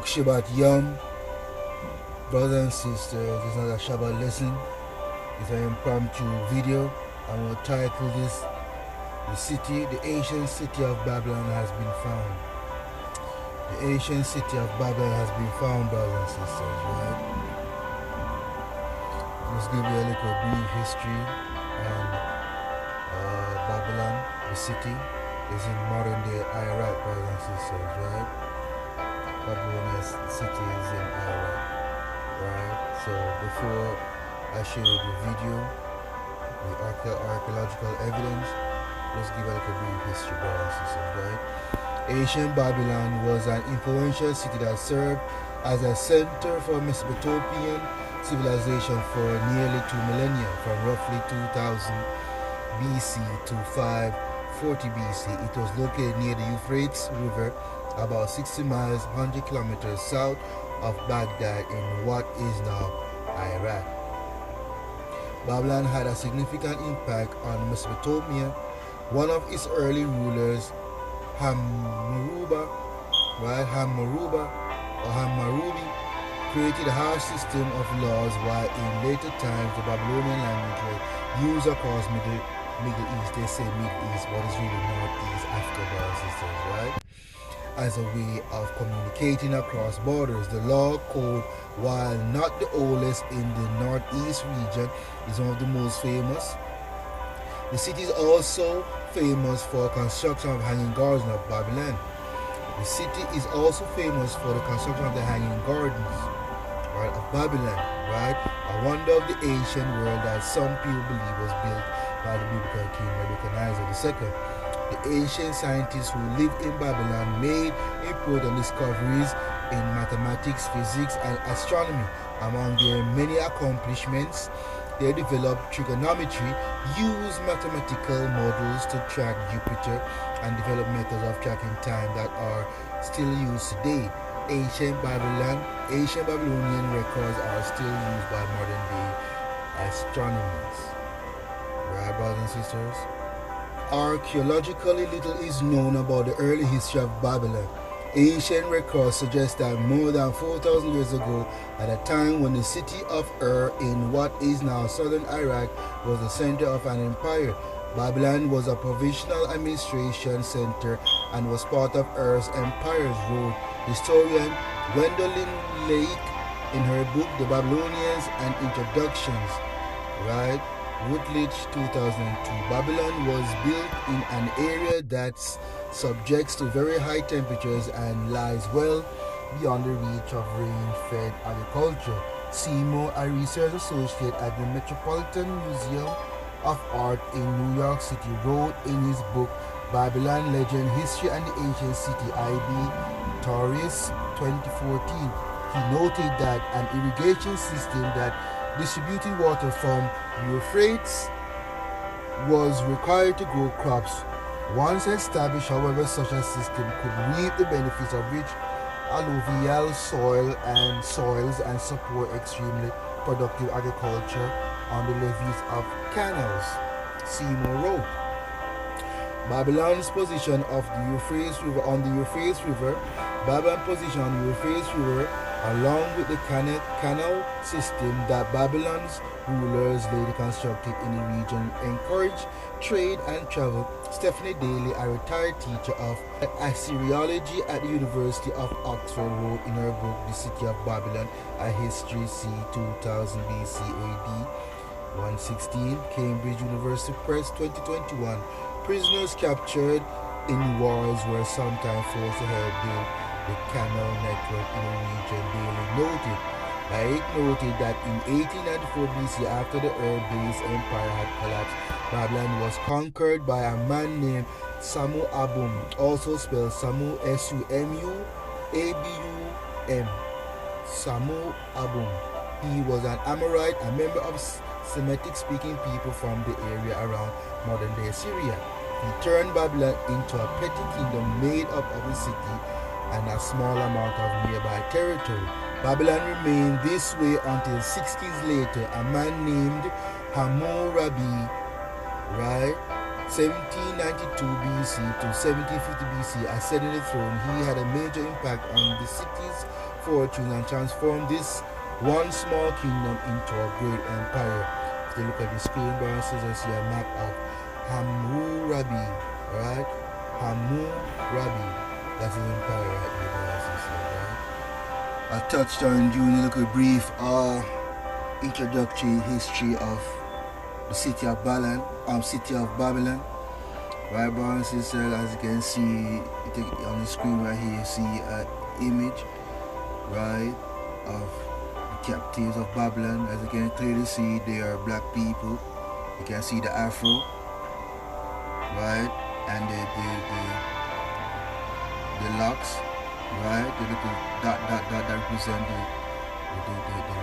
Baruch Shabbat Yom, brothers and sisters. It's not a Shabbat lesson. It's an impromptu video. I'm going to title this, the ancient city of Babylon has been found. The ancient city of Babylon has been found, brothers and sisters, right? Let's give you a little brief history on Babylon, the city. Is in modern day Iraq, brothers and sisters, right? Babylonian city is in Iraq, right? So before I show you the video, the archaeological evidence, let's give a little brief history, brothers and sisters, right? Ancient Babylon was an influential city that served as a center for Mesopotamian civilization for nearly 2 millennia, from roughly 2000 BC to 540 BC. It was located near the Euphrates River, about 60 miles, 100 kilometers south of Baghdad in what is now Iraq. Babylon had a significant impact on Mesopotamia. One of its early rulers, Hammurabi, created a harsh system of laws, while in later times the Babylonian language was used across Middle East. They say Middle East, but it's really Northeast Africa, brothers and sisters, right? As a way of communicating across borders. The law code, while not the oldest in the Northeast region, is one of the most famous. The city is also famous for construction of Hanging Gardens of Babylon. The city is also famous for the construction of the Hanging Gardens, right, of Babylon, right? A wonder of the ancient world that some people believe was built by the biblical king Nebuchadnezzar II. The ancient scientists who lived in Babylon made important discoveries in mathematics, physics, and astronomy. Among their many accomplishments, they developed trigonometry, used mathematical models to track Jupiter, and developed methods of tracking time that are still used today. Ancient Babylonian records are still used by modern day astronomers. Right, brothers and sisters? Archaeologically, little is known about the early history of Babylon. Ancient records suggest that more than 4,000 years ago, at a time when the city of Ur in what is now southern Iraq was the center of an empire, Babylon was a provisional administration center and was part of Ur's empires, wrote historian Gwendolyn Lake in her book The Babylonians and Introductions, right? Routledge 2002. Babylon was built in an area that's subject to very high temperatures and lies well beyond the reach of rain-fed agriculture. Seymour, a research associate at the Metropolitan Museum of Art in New York City, wrote in his book Babylon Legend, History and the Ancient City, IB Tauris 2014. He noted that an irrigation system that distributed water from Euphrates was required to grow crops. Once established, however, such a system could reap the benefits of rich alluvial soils and support extremely productive agriculture on the levees of canals. Seymour wrote, Babylon's position of the Euphrates River on the Euphrates River, Babylon's position on the Euphrates River, along with the canal system that Babylon's rulers later constructed in the region, encouraged trade and travel. Stephanie Daly, a retired teacher of Assyriology at the University of Oxford, wrote in her book The City of Babylon, A History, c. 2000 BC AD 116, Cambridge University Press 2021. Prisoners captured in wars were sometimes forced to help build the canal network in the region. Daily noted. It noted that in 1894 BC, after the Ur-based empire had collapsed, Babylon was conquered by a man named Samu Abum, also spelled Samu, S-U-M-U-A-B-U-M. Samu Abum. He was an Amorite, a member of Semitic-speaking people from the area around modern-day Syria. He turned Babylon into a petty kingdom made up of a city and a small amount of nearby territory. Babylon remained this way until 60s later. A man named Hammurabi, right, 1792 BC to 1750 BC, ascended the throne. He had a major impact on the city's fortune and transform this one small kingdom into a great empire. If you look at the screen, brothers and sisters, see a map of Hammurabi, right? Hammurabi. That's his empire right here, brothers and sisters, right? I touched on during a little brief introductory history of the city of Babylon, right, brothers and sisters. As you can see on the screen right here, you see an image, right, of the captives of Babylon. As you can clearly see, they are black people. You can see the afro, right, and the locks, right, the little dot that represent the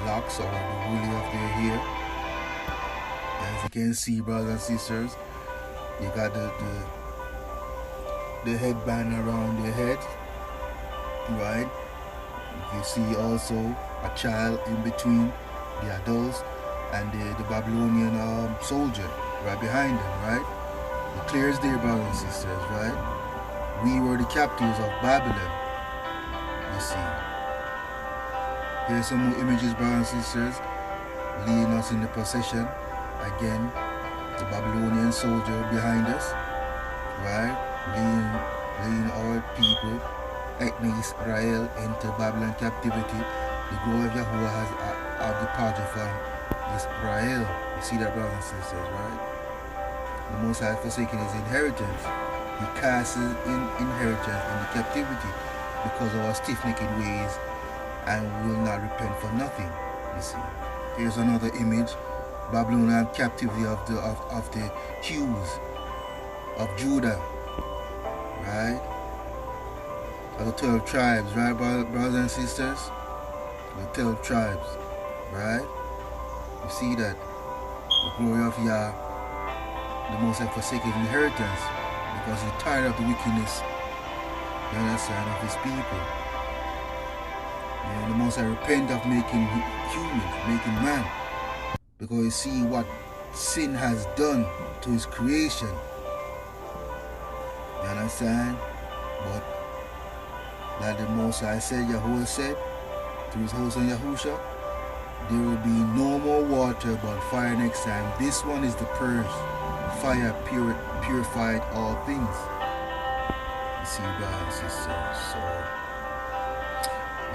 locks or the woolly of their hair. As you can see, brothers and sisters, you got the headband around their head, right? You see also a child in between the adults and the Babylonian soldier right behind them, right? It clears there, brothers and sisters, right? We were the captives of Babylon, you see. Here's some more images, brothers and sisters, leading us in the procession. Again, the Babylonian soldier behind us, right? Leading our people, ethnic Israel, into Babylon captivity. The glory of Yahuwah has departed from Israel. You see that, brothers and sisters, right? The Most High forsaken his inheritance. He casts his inheritance in the captivity because of our stiff-necked ways, and will not repent for nothing. You see. Here's another image. Babylonian captivity of the Jews of Judah, right? Of the 12 tribes, right, brothers and sisters? The 12 tribes, right? You see that the glory of Yah, the Most High forsaken inheritance, because he's tired of the wickedness, you understand, of his people. And the Most High repent of making humans, making man, because you see what sin has done to his creation. You understand? But like the Most High said, Yahuwah said, through his host and Yahusha, there will be no more water but fire next time. This one is the purge. Fire purified all things. You see, brothers and sisters. So,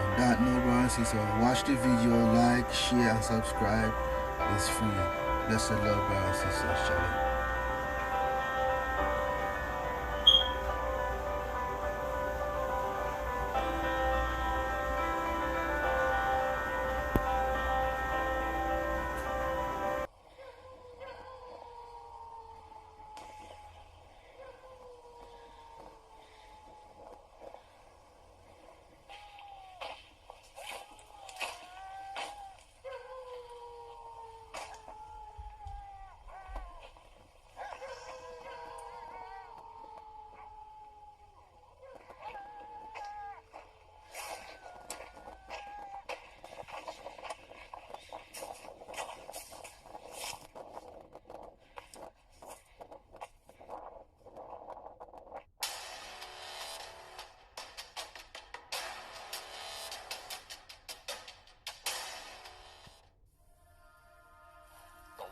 on that note, brothers and sisters, watch the video, like, share, and subscribe. It's free. Blessed love, brothers and sisters. Shalom.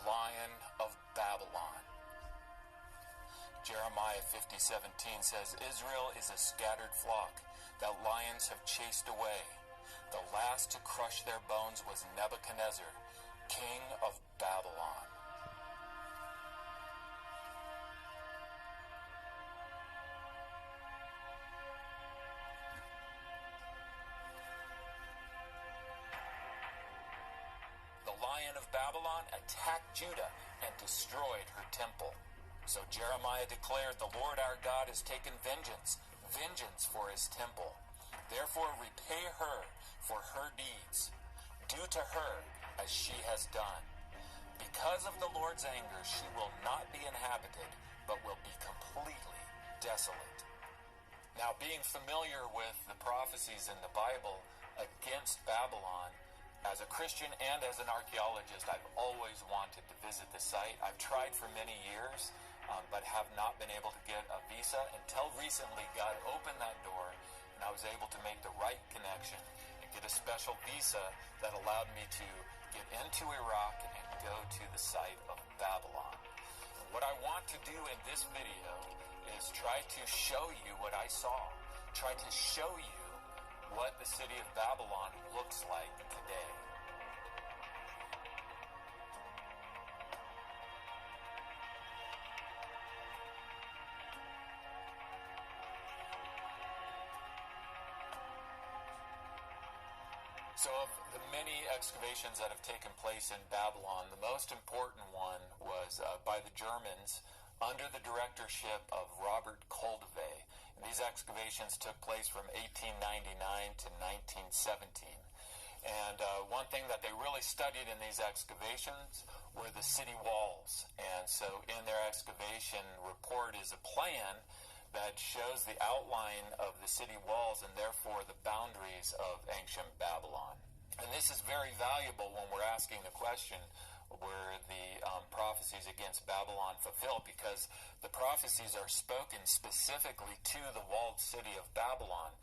Lion of Babylon. Jeremiah 50:17 says, Israel is a scattered flock that lions have chased away. The last to crush their bones was Nebuchadnezzar, king of Babylon. The Lion of Babylon attacked Judah and destroyed her temple. So Jeremiah declared, the Lord our God has taken vengeance for his temple. Therefore repay her for her deeds. Do to her as she has done. Because of the Lord's anger, she will not be inhabited, but will be completely desolate. Now, being familiar with the prophecies in the Bible against Babylon, as a Christian and as an archaeologist, I've always wanted to visit the site. I've tried for many years, but have not been able to get a visa until recently. God opened that door, and I was able to make the right connection and get a special visa that allowed me to get into Iraq and go to the site of Babylon. And what I want to do in this video is try to show you what I saw, try to show you what the city of Babylon looks like today. So of the many excavations that have taken place in Babylon, the most important one was by the Germans under the directorship of Robert Koldewey. And these excavations took place from 1899 to 1917. And one thing that they really studied in these excavations were the city walls. And so in their excavation report is a plan that shows the outline of the city walls and therefore the boundaries of ancient Babylon. And this is very valuable when we're asking the question, were the prophecies against Babylon fulfilled? Because the prophecies are spoken specifically to the walled city of Babylon.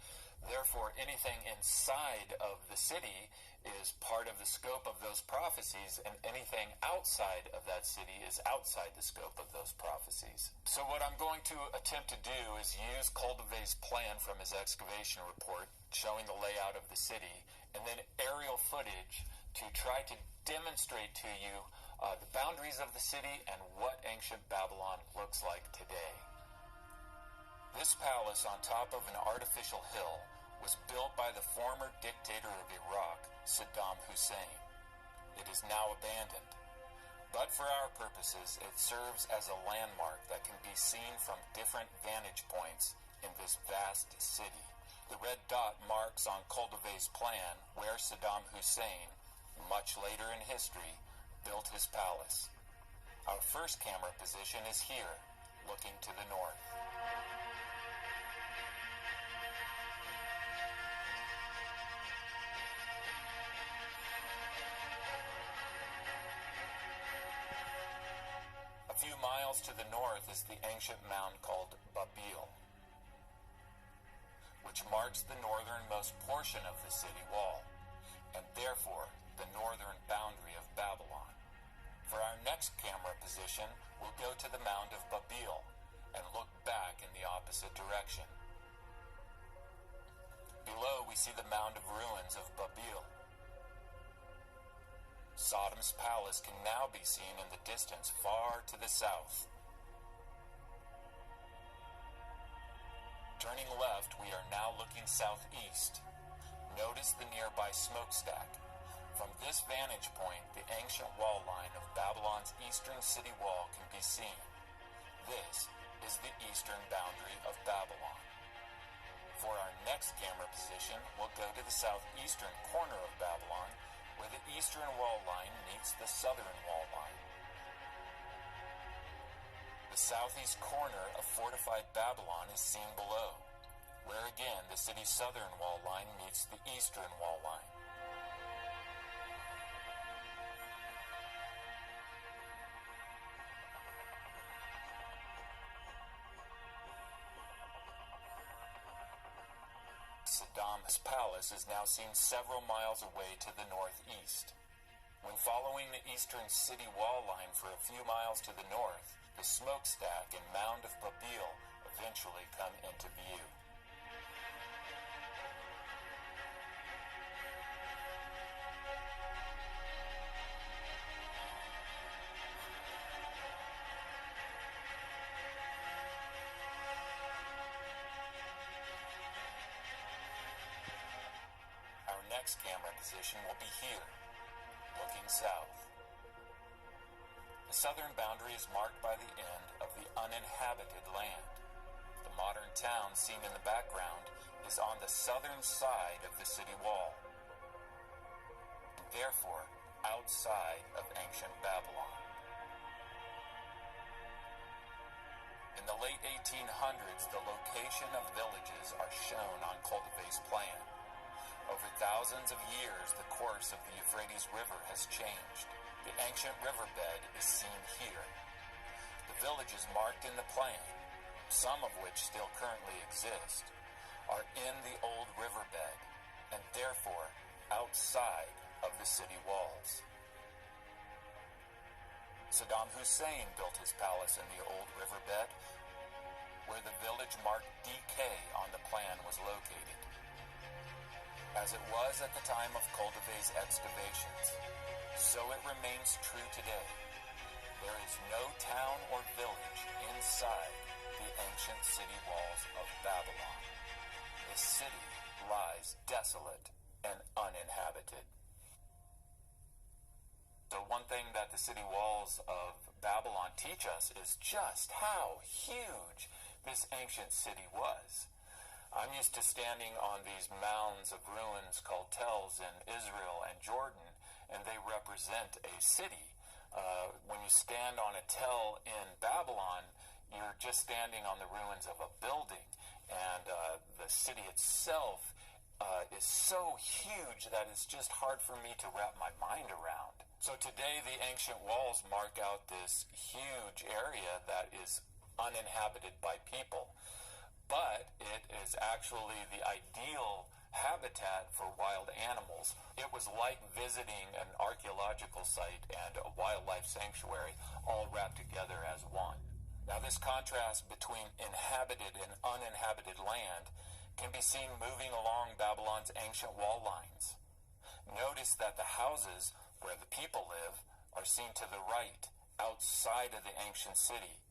Therefore, anything inside of the city is part of the scope of those prophecies, and anything outside of that city is outside the scope of those prophecies. So what I'm going to attempt to do is use Koldewey's plan from his excavation report, showing the layout of the city, and then aerial footage to try to demonstrate to you the boundaries of the city and what ancient Babylon looks like today. This palace on top of an artificial hill was built by the former dictator of Iraq, Saddam Hussein. It is now abandoned. But for our purposes, it serves as a landmark that can be seen from different vantage points in this vast city. The red dot marks on Koldewey's plan where Saddam Hussein, much later in history, built his palace. Our first camera position is here, looking to the north. A few miles to the north is the ancient mound called Babil, which marks the northernmost portion of the city wall, and therefore the northern boundary of Babylon. For our next camera position, we'll go to the mound of Babil and look back in the opposite direction. Below we see the mound of ruins of Babil. Sodom's palace can now be seen in the distance far to the south. Turning left, we are now looking southeast. Notice the nearby smokestack. From this vantage point, the ancient wall line of Babylon's eastern city wall can be seen. This is the eastern boundary of Babylon. For our next camera position, we'll go to the southeastern corner of Babylon, where the eastern wall line meets the southern wall line. The southeast corner of fortified Babylon is seen below, where again the city's southern wall line meets the eastern wall line. Saddam's palace is now seen several miles away to the northeast. When following the eastern city wall line for a few miles to the north, the smokestack and mound of Babil eventually come into view. Our next camera position will be here, looking south. The southern boundary is marked by the end of the uninhabited land. The modern town seen in the background is on the southern side of the city wall, and therefore outside of ancient Babylon. In the late 1800s, the location of villages are shown on Koldewey's plan. Over thousands of years, the course of the Euphrates River has changed. The ancient riverbed is seen here. The villages marked in the plan, some of which still currently exist, are in the old riverbed, and therefore outside of the city walls. Saddam Hussein built his palace in the old riverbed, where the village marked DK on the plan was located. As it was at the time of Koldeve's excavations, so it remains true today. There is no town or village inside the ancient city walls of Babylon. The city lies desolate and uninhabited. So one thing that the city walls of Babylon teach us is just how huge this ancient city was. I'm used to standing on these mounds of ruins called tells in Israel and Jordan, and they represent a city. When you stand on a tell in Babylon, you're just standing on the ruins of a building, and the city itself is so huge that it's just hard for me to wrap my mind around. So today the ancient walls mark out this huge area that is uninhabited by people, but it is actually the ideal habitat for wild animals. It was like visiting an archaeological site and a wildlife sanctuary all wrapped together as one. Now this contrast between inhabited and uninhabited land can be seen moving along Babylon's ancient wall lines. Notice that the houses where the people live are seen to the right, outside of the ancient city,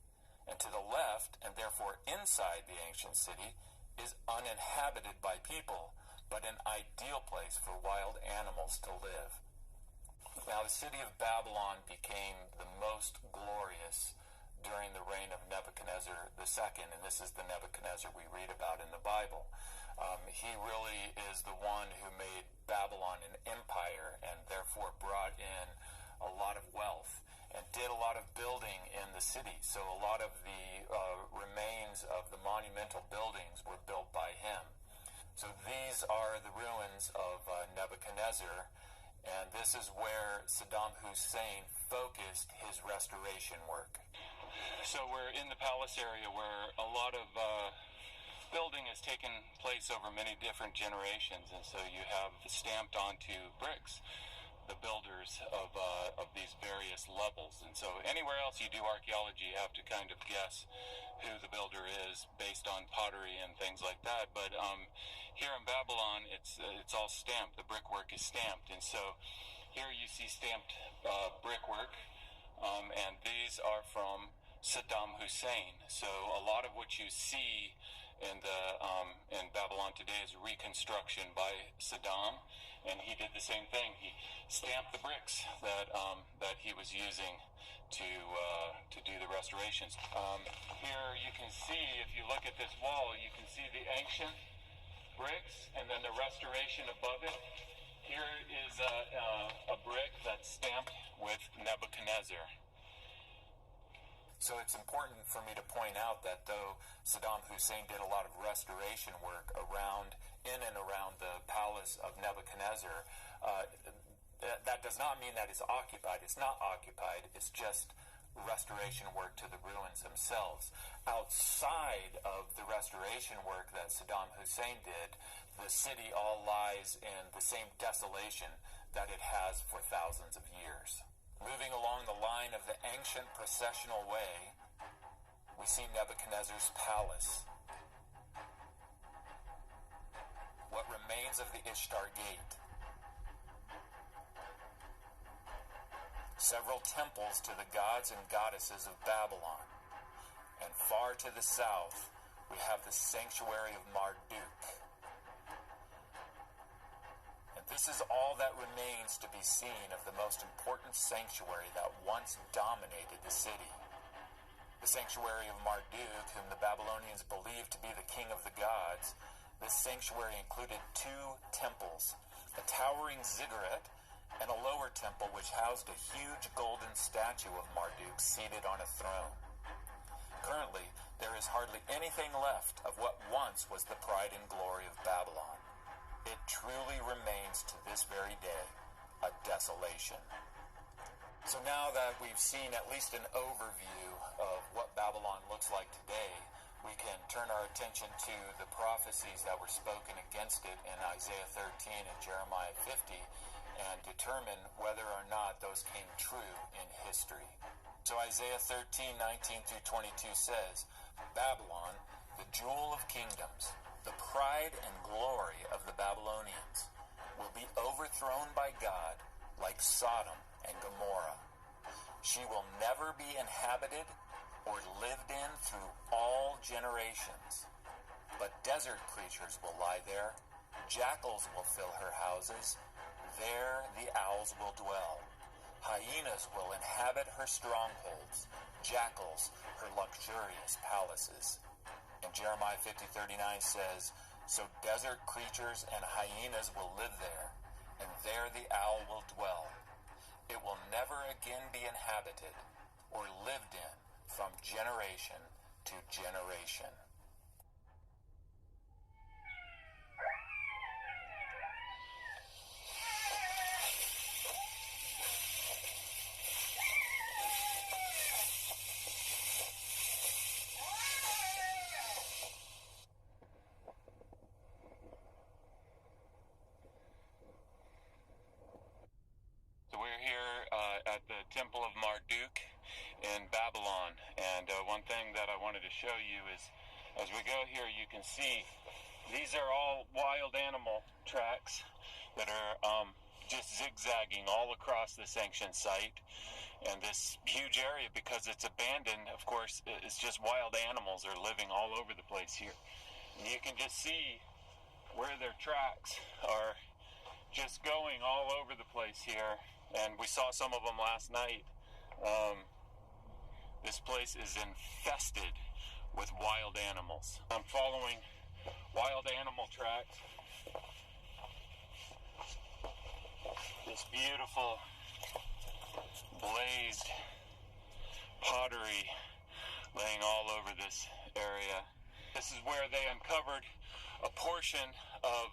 and to the left, and therefore inside the ancient city, is uninhabited by people, but an ideal place for wild animals to live. Now, the city of Babylon became the most glorious during the reign of Nebuchadnezzar II, and this is the Nebuchadnezzar we read about in the Bible. He really is the one who made Babylon an empire and therefore brought in a lot of wealth and did a lot of building in the city. So a lot of the remains of the monumental buildings were built by him. So these are the ruins of Nebuchadnezzar, and this is where Saddam Hussein focused his restoration work. So we're in the palace area where a lot of building has taken place over many different generations, and so you have stamped onto bricks the builders of these various levels. And so anywhere else you do archaeology, you have to kind of guess who the builder is based on pottery and things like that. But here in Babylon, it's all stamped. The brickwork is stamped, and so here you see stamped brickwork, and these are from Saddam Hussein. So a lot of what you see in Babylon today is reconstruction by Saddam, and he did the same thing. He stamped the bricks that he was using to do the restorations. Here you can see, if you look at this wall, you can see the ancient bricks and then the restoration above it. Here is a brick that's stamped with Nebuchadnezzar. So it's important for me to point out that though Saddam Hussein did a lot of restoration work in and around the palace of Nebuchadnezzar, that does not mean that it's occupied. It's not occupied. It's just restoration work to the ruins themselves. Outside of the restoration work that Saddam Hussein did, the city all lies in the same desolation that it has for thousands of years. Moving along the line of the ancient processional way, we see Nebuchadnezzar's palace. What remains of the Ishtar Gate. Several temples to the gods and goddesses of Babylon. And far to the south, we have the sanctuary of Marduk. This is all that remains to be seen of the most important sanctuary that once dominated the city. The sanctuary of Marduk, whom the Babylonians believed to be the king of the gods, this sanctuary included two temples, a towering ziggurat and a lower temple which housed a huge golden statue of Marduk seated on a throne. Currently, there is hardly anything left of what once was the pride and glory of Babylon. It truly remains to this very day a desolation. So now that we've seen at least an overview of what Babylon looks like today, We can turn our attention to the prophecies that were spoken against it in Isaiah 13 and Jeremiah 50 and determine whether or not those came true in history. So Isaiah 13:19 through 22 says, Babylon, the jewel of kingdoms, the pride and glory of the Babylonians, will be overthrown by God like Sodom and Gomorrah. She will never be inhabited or lived in through all generations. But desert creatures will lie there, jackals will fill her houses, there the owls will dwell. Hyenas will inhabit her strongholds, jackals her luxurious palaces. And Jeremiah 50:39 says, So desert creatures and hyenas will live there, and there the owl will dwell. It will never again be inhabited or lived in from generation to generation. So we're here at the Temple of Marduk in Babylon, and one thing that I wanted to show you is, as we go here, you can see these are all wild animal tracks that are just zigzagging all across this ancient site and this huge area. Because it's abandoned, of course, it's just wild animals are living all over the place here. And you can just see where their tracks are just going all over the place here, and we saw some of them last night. This place is infested with wild animals. I'm following wild animal tracks. This beautiful blazed pottery laying all over this area. This is where they uncovered a portion of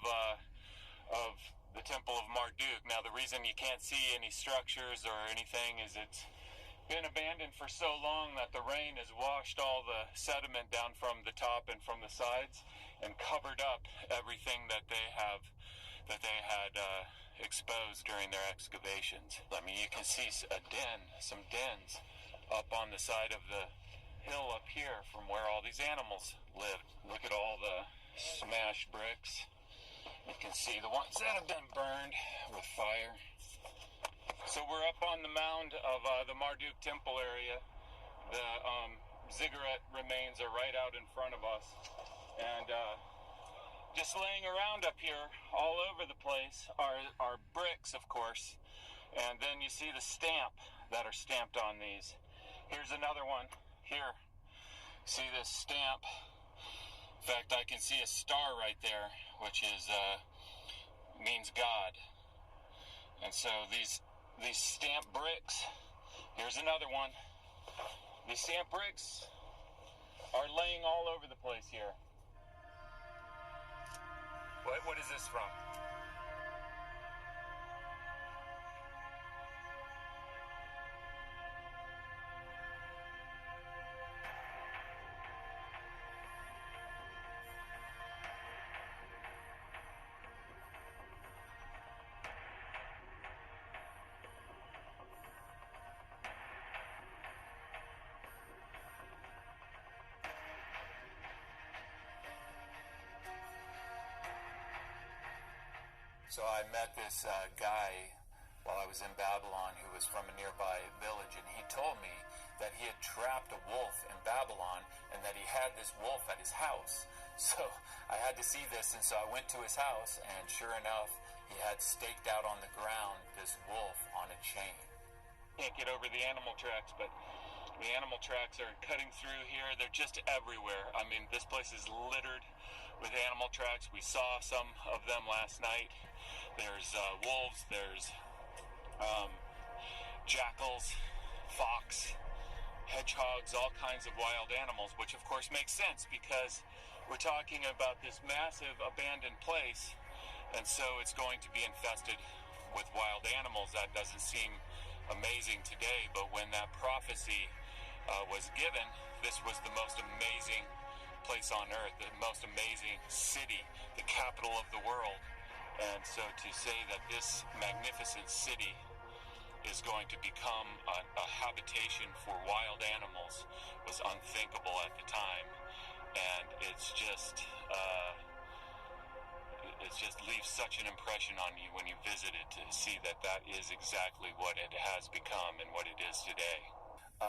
the Temple of Marduk. Now, the reason you can't see any structures or anything is it's been abandoned for so long that the rain has washed all the sediment down from the top and from the sides and covered up everything that they had exposed during their excavations. I mean, you can see some dens up on the side of the hill up here from where all these animals lived. Look at all the smashed bricks. You can see the ones that have been burned with fire. So we're up on the mound of the Marduk temple area. The ziggurat remains are right out in front of us. And just laying around up here all over the place are bricks, of course. And then you see the stamp that are stamped on these. Here's another one here. See this stamp? In fact, I can see a star right there, which is means God. And so these stamp bricks, here's another one. These stamp bricks are laying all over the place here. What is this from? So I met this guy while I was in Babylon who was from a nearby village, and he told me that he had trapped a wolf in Babylon and that he had this wolf at his house. So I had to see this, and so I went to his house, and sure enough, he had staked out on the ground this wolf on a chain. Can't get over the animal tracks, but the animal tracks are cutting through here. They're just everywhere. I mean, this place is littered with animal tracks. We saw some of them last night. There's wolves, there's jackals, fox, hedgehogs, all kinds of wild animals, which of course makes sense because we're talking about this massive abandoned place, and so it's going to be infested with wild animals. That doesn't seem amazing today, but when that prophecy was given, this was the most amazing place on earth, the most amazing city, the capital of the world. And so to say that this magnificent city is going to become a habitation for wild animals was unthinkable at the time. And it just leaves such an impression on you when you visit it, to see that that is exactly what it has become and what it is today.